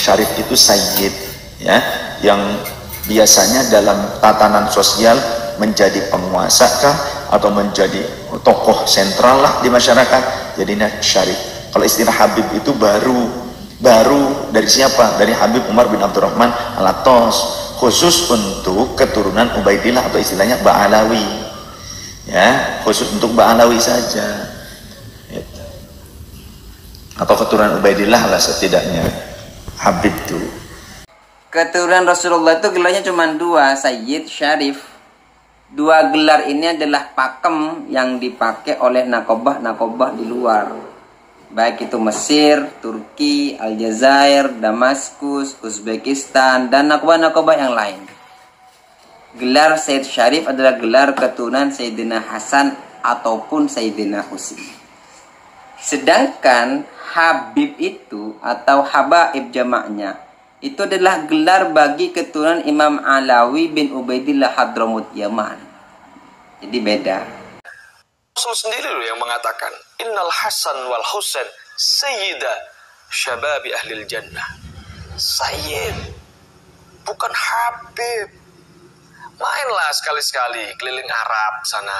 Syarif itu sayyid, ya, yang biasanya dalam tatanan sosial menjadi penguasa kah atau menjadi tokoh sentral lah di masyarakat, jadinya syarif. Kalau istilah Habib itu baru dari siapa? Dari Habib Umar bin Abdurrahman Al-Attas, khusus untuk keturunan Ubaidillah atau istilahnya Ba'alawi, ya, khusus untuk Ba'alawi saja, atau keturunan Ubaidillah lah setidaknya Habib itu. Keturunan Rasulullah itu gelarnya cuma dua, Sayyid, Syarif. Dua gelar ini adalah pakem yang dipakai oleh nakobah-nakobah di luar, baik itu Mesir, Turki, Aljazair, Damaskus, Uzbekistan, dan nakobah-nakobah yang lain. Gelar Sayyid Syarif adalah gelar keturunan Sayyidina Hasan ataupun Sayyidina Husain. Sedangkan Habib itu atau Habaib jamaknya itu adalah gelar bagi keturunan Imam Alawi bin Ubaidillah Hadramut Yaman. Jadi beda. Rasul sendiri loh yang mengatakan, Innal Hasan wal Husain sayyida syababi ahlil jannah. Sayyid, bukan Habib. Mainlah sekali-sekali keliling Arab sana,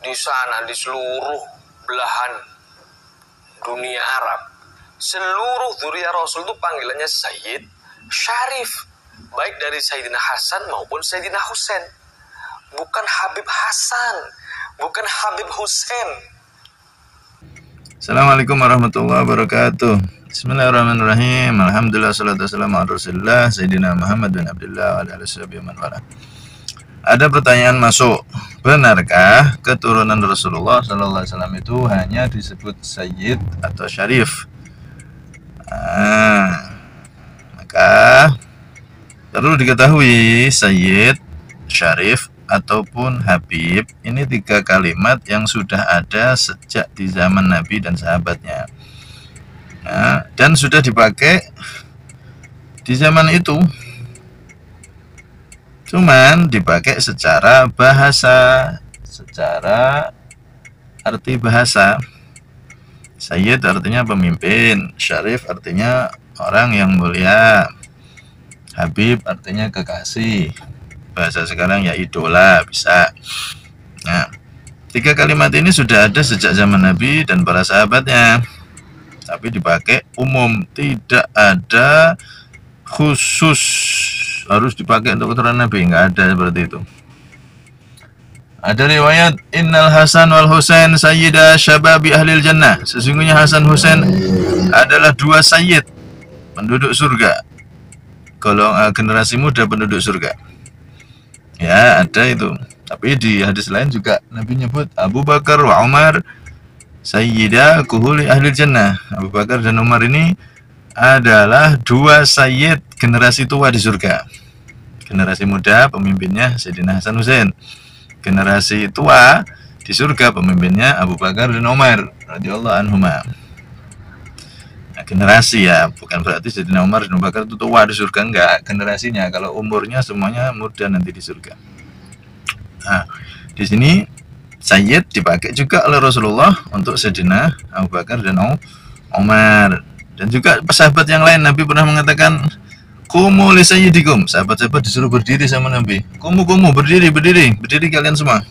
di sana, di seluruh belahan dunia Arab, seluruh dzurriyyah Rasul itu panggilannya Sayyid, Syarif, baik dari Sayyidina Hasan maupun Sayyidina Husain. Bukan Habib Hasan, bukan Habib Husain. Assalamualaikum warahmatullahi wabarakatuh. Bismillahirrahmanirrahim. Alhamdulillah, salatu wassalamu ala Rasulillah Sayyidina Muhammad bin Abdullah wa ala alihi wa man. Ada pertanyaan masuk. Benarkah keturunan Rasulullah sallallahu alaihi wasallam itu hanya disebut Sayyid atau Syarif? Maka perlu diketahui Sayyid, Syarif ataupun Habib ini tiga kalimat yang sudah ada sejak di zaman Nabi dan sahabatnya, dan sudah dipakai di zaman itu, cuman dipakai secara bahasa, secara arti bahasa. Sayyid artinya pemimpin, Syarif artinya orang yang mulia, Habib artinya kekasih, bahasa sekarang ya idola bisa. Nah, tiga kalimat ini sudah ada sejak zaman Nabi dan para sahabatnya, tapi dipakai umum, tidak ada khusus harus dipakai untuk keturunan Nabi, nggak ada seperti itu. Ada riwayat Innal Hasan wal Husain sayyida syababi ahlil jannah. Sesungguhnya Hasan Husain adalah dua sayyid, penduduk surga, generasi muda penduduk surga. Ya, ada itu. Tapi di hadis lain juga Nabi nyebut Abu Bakar wa Umar sayyida kuhuli ahlil jannah. Abu Bakar dan Umar ini adalah dua sayyid generasi tua di surga. Generasi muda pemimpinnya Sayyidina Hasan Husain. Generasi tua di surga pemimpinnya Abu Bakar dan Umar radhiyallahu anhuma. Nah, generasi ya, bukan berarti Sayyidina Umar dan Abu Bakar itu tua di surga, enggak, generasinya. Kalau umurnya semuanya muda nanti di surga. Nah, di sini Sayyid dipakai juga oleh Rasulullah untuk Sayyidina Abu Bakar dan Umar. Dan juga sahabat yang lain, Nabi pernah mengatakan Kumu li sayyidikum. Sahabat-sahabat disuruh berdiri sama Nabi. Kumu berdiri kalian semua.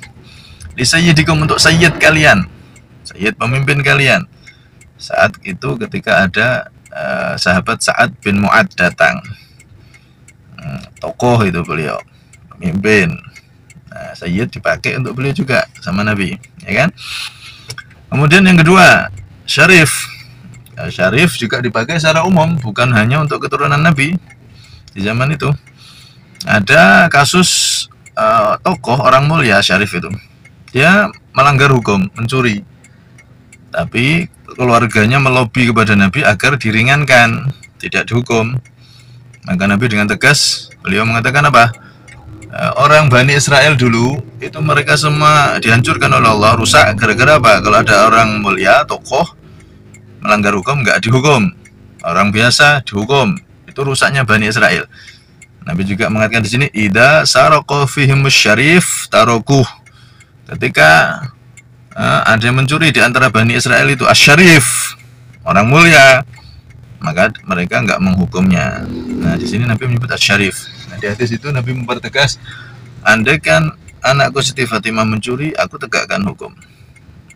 Li sayyidikum, untuk sayyid kalian, sayyid pemimpin kalian. Saat itu ketika ada sahabat Sa'ad bin Mu'ad datang, tokoh itu beliau, pemimpin. Nah, sayyid dipakai untuk beliau juga sama Nabi, ya kan? Kemudian yang kedua, Syarif. Syarif juga dipakai secara umum, bukan hanya untuk keturunan Nabi. Di zaman itu ada kasus tokoh orang mulia Syarif itu, dia melanggar hukum, mencuri, tapi keluarganya melobi kepada Nabi agar diringankan, tidak dihukum. Maka Nabi dengan tegas beliau mengatakan apa? Orang Bani Israel dulu itu mereka semua dihancurkan oleh Allah, rusak gara-gara apa? Kalau ada orang mulia, tokoh melanggar hukum nggak dihukum, orang biasa dihukum. Itu rusaknya Bani Israel. Nabi juga mengatakan di sini, idza saraqa fihim syarif tarokuh. Ketika ada yang mencuri di antara Bani Israel itu asyarif, orang mulia, maka mereka nggak menghukumnya. Nah, di sini Nabi menyebut asyarif. Nah, di hadis itu Nabi mempertegas, andaikan anakku Siti Fatimah mencuri, aku tegakkan hukum.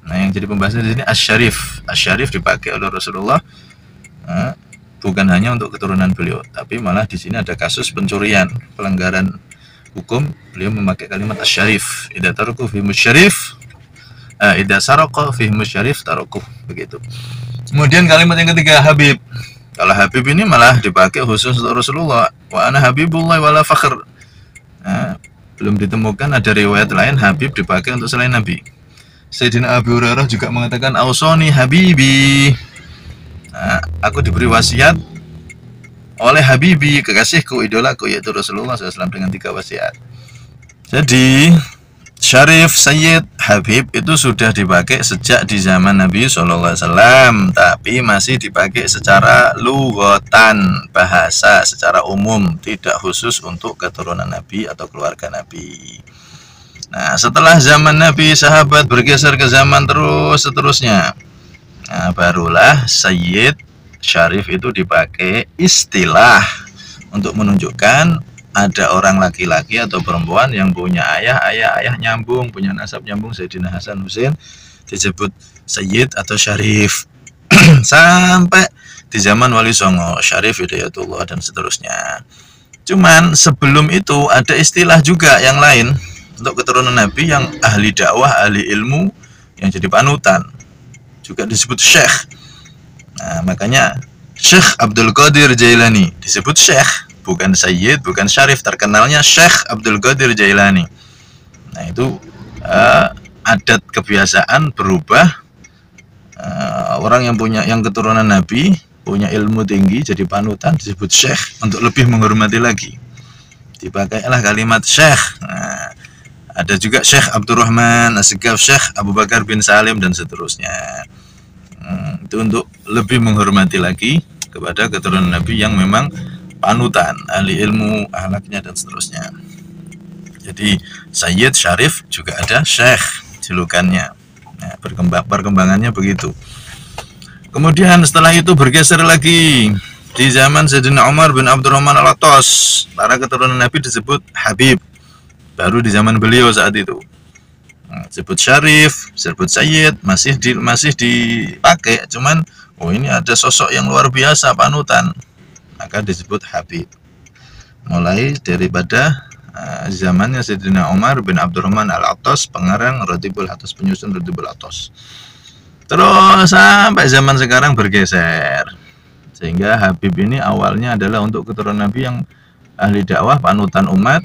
Nah, yang jadi pembahasan di sini asyarif. Asyarif dipakai oleh Rasulullah bukan hanya untuk keturunan beliau, tapi malah di sini ada kasus pencurian, pelanggaran hukum, beliau memakai kalimat asyarif. Idza taraku fi musyarif, idza saraqa fi musyarif taraku, begitu. Kemudian kalimat yang ketiga, Habib. Kalau Habib ini malah dipakai khusus untuk Rasulullah. Wa ana habibullah wala fakhr. Belum ditemukan ada riwayat lain Habib dipakai untuk selain Nabi. Sayyidina Abu Hurairah juga mengatakan ausoni habibi. Aku diberi wasiat oleh Habibi, kekasihku, idolaku, yaitu Rasulullah SAW, dengan 3 wasiat. Jadi syarif, sayyid, habib itu sudah dipakai sejak di zaman Nabi SAW, tapi masih dipakai secara lughatan, bahasa secara umum, tidak khusus untuk keturunan Nabi atau keluarga Nabi. Nah, setelah zaman Nabi, sahabat bergeser ke zaman seterusnya. Nah, barulah sayyid, syarif itu dipakai istilah untuk menunjukkan ada orang laki-laki atau perempuan yang punya ayah nyambung, punya nasab nyambung, Sayyidina Hasan Husain disebut sayyid atau syarif. Sampai di zaman Wali Songo, Syarif Hidayatullah dan seterusnya. Cuman sebelum itu ada istilah juga yang lain untuk keturunan Nabi yang ahli dakwah, ahli ilmu, yang jadi panutan, juga disebut syekh. Nah, makanya Syekh Abdul Qadir Jailani disebut syekh, bukan sayyid, bukan syarif. Terkenalnya Syekh Abdul Qadir Jailani. Nah, itu adat kebiasaan berubah. Orang yang keturunan Nabi, punya ilmu tinggi, jadi panutan, disebut syekh untuk lebih menghormati lagi. Dipakailah kalimat syekh. Nah, ada juga Syekh Abdurrahman As-Segaf, Syekh Abu Bakar bin Salim dan seterusnya. Itu untuk lebih menghormati lagi kepada keturunan Nabi yang memang panutan, ahli ilmu, akhlaknya dan seterusnya. Jadi sayyid, syarif, juga ada syekh julukannya. Nah, perkembangannya begitu. Kemudian setelah itu bergeser lagi di zaman Sayyidina Umar bin Abdurrahman Al-Attas, para keturunan Nabi disebut habib. Baru di zaman beliau saat itu. Disebut syarif, disebut sayyid, masih dipakai, cuman ini ada sosok yang luar biasa, panutan, maka disebut habib. Mulai daripada zamannya Sayyidina Umar bin Abdurrahman Al-Attas, pengarang Ratibul Attas, penyusun Ratibul Attas. Terus sampai zaman sekarang bergeser, sehingga habib ini awalnya adalah untuk keturunan Nabi yang ahli dakwah, panutan umat.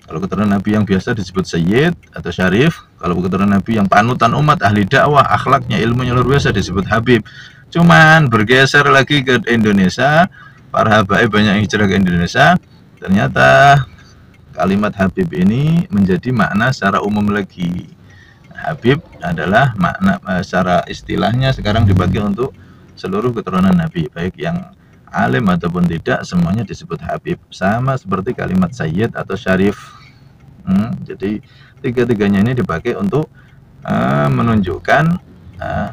Kalau keturunan Nabi yang biasa disebut sayyid atau syarif. Kalau keturunan Nabi yang panutan umat, ahli dakwah, akhlaknya, ilmunya luar biasa, disebut habib. Cuman bergeser lagi ke Indonesia, para habaib banyak yang hijrah ke Indonesia. Ternyata kalimat habib ini menjadi makna secara umum lagi. Habib adalah makna secara istilahnya sekarang dipakai untuk seluruh keturunan Nabi, baik yang alim ataupun tidak, semuanya disebut habib, sama seperti kalimat sayyid atau syarif. Jadi tiga-tiganya ini dipakai untuk menunjukkan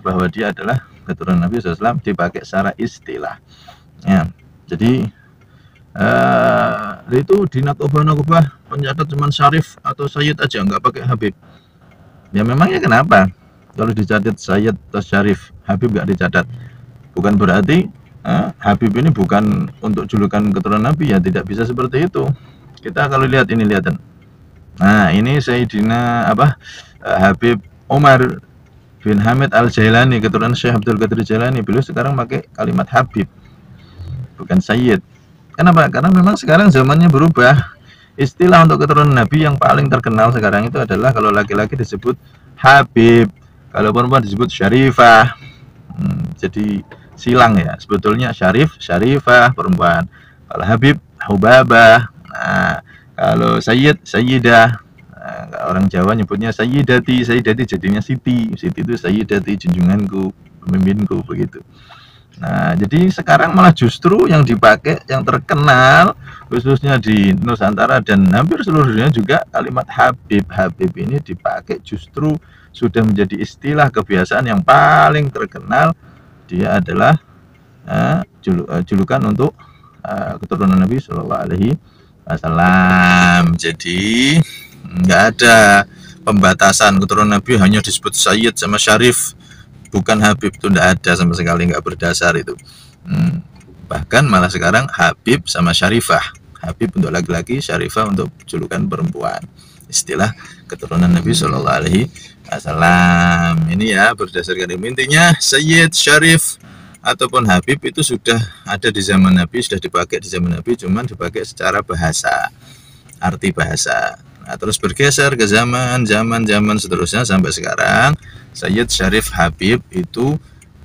bahwa dia adalah keturunan Nabi SAW, dipakai secara istilah. Ya, jadi itu di nakobah pencatat cuma syarif atau sayyid aja, nggak pakai habib. Ya memangnya kenapa? Kalau dicatat sayyid atau syarif, habib nggak dicatat, bukan berarti habib ini bukan untuk julukan keturunan Nabi, ya tidak bisa seperti itu. Kita kalau lihat ini, lihat. Nah, ini Sayyidina Habib Umar bin Hamid Al-Jailani, keturunan Syekh Abdul Qadir Jailani. Beliau sekarang pakai kalimat habib, bukan sayyid. Kenapa? Karena memang sekarang zamannya berubah. Istilah untuk keturunan Nabi yang paling terkenal sekarang itu adalah kalau laki-laki disebut habib, kalau perempuan disebut syarifah. Jadi silang ya, sebetulnya syarif, syarifah perempuan, kalau habib, hubabah. Nah, kalau sayyid, sayyidah. Nah, orang Jawa nyebutnya sayyidati, sayyidati jadinya siti, siti itu sayyidati, junjunganku, pemimpinku, begitu. Nah, jadi sekarang malah justru yang dipakai, yang terkenal khususnya di Nusantara dan hampir seluruh dunia juga, kalimat habib. Habib ini dipakai justru sudah menjadi istilah kebiasaan yang paling terkenal. Dia adalah julukan untuk keturunan Nabi Shallallahu Alaihi Wasallam. Jadi nggak ada pembatasan keturunan Nabi hanya disebut Sayyid sama Syarif, bukan Habib, itu nggak ada sama sekali, nggak berdasar itu. Bahkan malah sekarang Habib sama Syarifah, Habib untuk laki-laki, Syarifah untuk julukan perempuan, istilah keturunan Nabi Shallallahu Alaihi Wasallam. Ini ya berdasarkan ilmu. Intinya Sayyid, Syarif ataupun Habib itu sudah ada di zaman Nabi, sudah dipakai di zaman Nabi, cuman dipakai secara bahasa, arti bahasa. Nah, terus bergeser ke zaman seterusnya sampai sekarang Sayyid, Syarif, Habib itu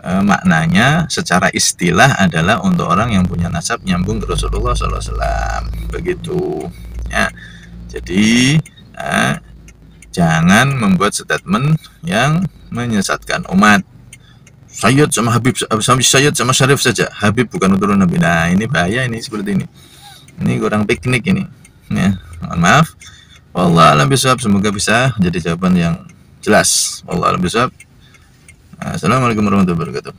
maknanya secara istilah adalah untuk orang yang punya nasab nyambung ke Rasulullah SAW, begitu ya. Jadi jangan membuat statement yang menyesatkan umat. Sayyid sama Habib, Sayyid sama Syarif saja, Habib bukan keturunan Nabi. Nah ini bahaya, ini seperti ini kurang piknik ini ya, mohon maaf. Wallah alam bisawab, semoga bisa jadi jawaban yang jelas. Wallah alam bisawab. Assalamualaikum warahmatullahi wabarakatuh.